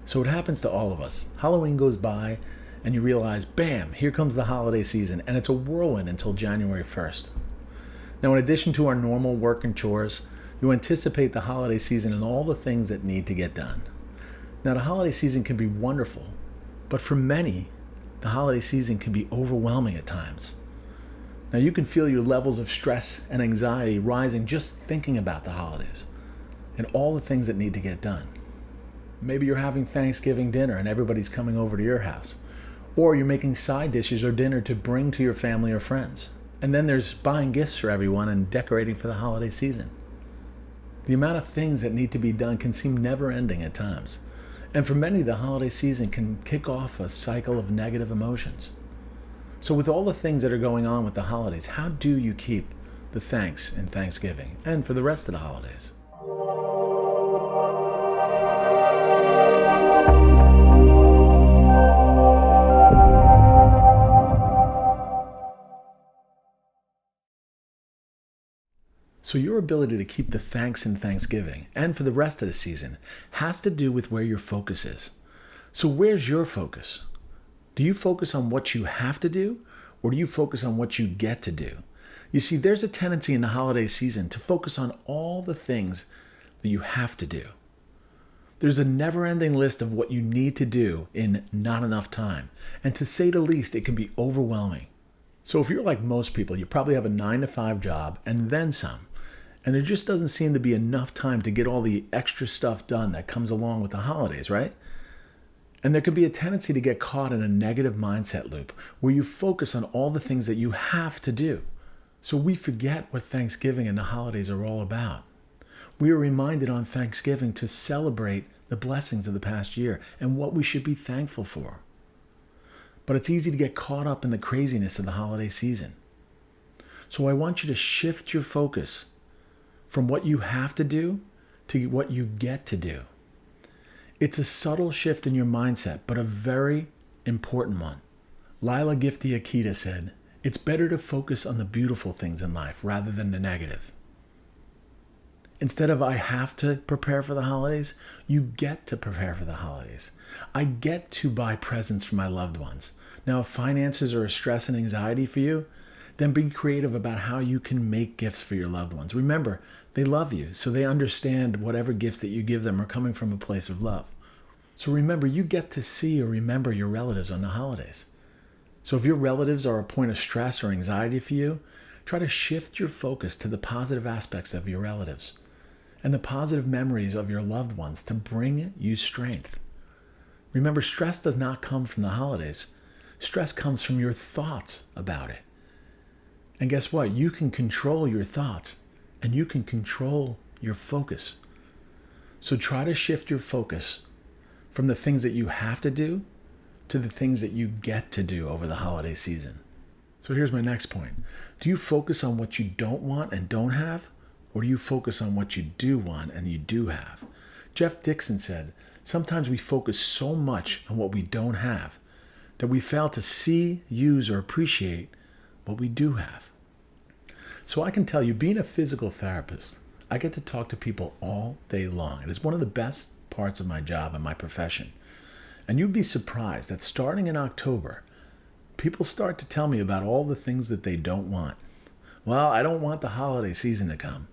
So it happens to all of us. Halloween goes by and you realize, bam, here comes the holiday season, and it's a whirlwind until January 1st. Now, in addition to our normal work and chores, you anticipate the holiday season and all the things that need to get done. Now, the holiday season can be wonderful, but for many, the holiday season can be overwhelming at times. Now, you can feel your levels of stress and anxiety rising just thinking about the holidays and all the things that need to get done. Maybe you're having Thanksgiving dinner and everybody's coming over to your house. Or you're making side dishes or dinner to bring to your family or friends. And then there's buying gifts for everyone and decorating for the holiday season. The amount of things that need to be done can seem never-ending at times. And for many, the holiday season can kick off a cycle of negative emotions. So with all the things that are going on with the holidays, how do you keep the thanks in Thanksgiving and for the rest of the holidays? So your ability to keep the thanks in Thanksgiving and for the rest of the season has to do with where your focus is. So where's your focus? Do you focus on what you have to do, or do you focus on what you get to do? You see, there's a tendency in the holiday season to focus on all the things that you have to do. There's a never-ending list of what you need to do in not enough time. And to say the least, it can be overwhelming. So if you're like most people, you probably have a 9-to-5 job and then some. And there just doesn't seem to be enough time to get all the extra stuff done that comes along with the holidays, right? And there could be a tendency to get caught in a negative mindset loop where you focus on all the things that you have to do. So we forget what Thanksgiving and the holidays are all about. We are reminded on Thanksgiving to celebrate the blessings of the past year and what we should be thankful for. But it's easy to get caught up in the craziness of the holiday season. So I want you to shift your focus from what you have to do to what you get to do. It's a subtle shift in your mindset, but a very important one. Lila Gifty Akita said, "It's better to focus on the beautiful things in life rather than the negative." Instead of I have to prepare for the holidays, you get to prepare for the holidays. I get to buy presents for my loved ones. Now, if finances are a stress and anxiety for you, then be creative about how you can make gifts for your loved ones. Remember, they love you, so they understand whatever gifts that you give them are coming from a place of love. So remember, you get to see or remember your relatives on the holidays. So if your relatives are a point of stress or anxiety for you, try to shift your focus to the positive aspects of your relatives and the positive memories of your loved ones to bring you strength. Remember, stress does not come from the holidays. Stress comes from your thoughts about it. And guess what? You can control your thoughts and you can control your focus. So try to shift your focus from the things that you have to do to the things that you get to do over the holiday season. So here's my next point. Do you focus on what you don't want and don't have? Or do you focus on what you do want and you do have? Jeff Dixon said, sometimes we focus so much on what we don't have that we fail to see, use, or appreciate what we do have. So I can tell you, being a physical therapist, I get to talk to people all day long. It is one of the best parts of my job and my profession. And you'd be surprised that starting in October, people start to tell me about all the things that they don't want. Well, I don't want the holiday season to come.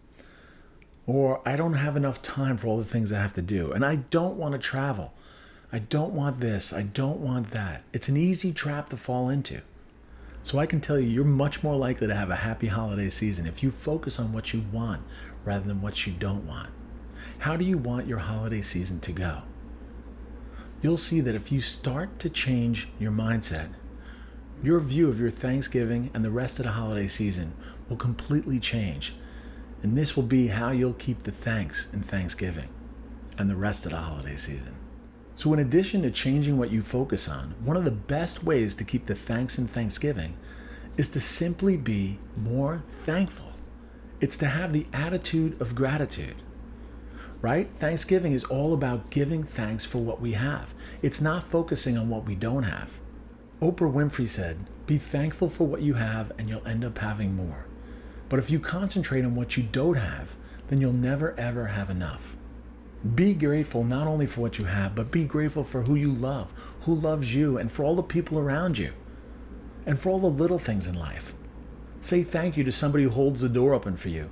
Or I don't have enough time for all the things I have to do. And I don't want to travel. I don't want this. I don't want that. It's an easy trap to fall into. So I can tell you, you're much more likely to have a happy holiday season if you focus on what you want rather than what you don't want. How do you want your holiday season to go? You'll see that if you start to change your mindset, your view of your Thanksgiving and the rest of the holiday season will completely change. And this will be how you'll keep the thanks in Thanksgiving and the rest of the holiday season. So in addition to changing what you focus on, one of the best ways to keep the thanks in Thanksgiving is to simply be more thankful. It's to have the attitude of gratitude, right? Thanksgiving is all about giving thanks for what we have. It's not focusing on what we don't have. Oprah Winfrey said, "Be thankful for what you have and you'll end up having more. But if you concentrate on what you don't have, then you'll never ever have enough." Be grateful not only for what you have, but be grateful for who you love, who loves you, and for all the people around you, and for all the little things in life. Say thank you to somebody who holds the door open for you.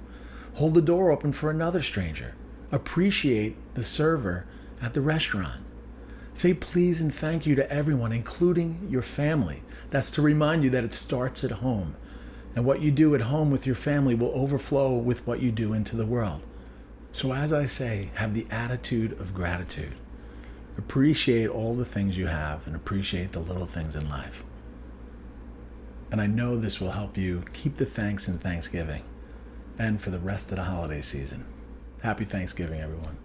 Hold the door open for another stranger. Appreciate the server at the restaurant. Say please and thank you to everyone, including your family. That's to remind you that it starts at home. And what you do at home with your family will overflow with what you do into the world. So as I say, have the attitude of gratitude. Appreciate all the things you have and appreciate the little things in life. And I know this will help you keep the thanks in Thanksgiving and for the rest of the holiday season. Happy Thanksgiving, everyone.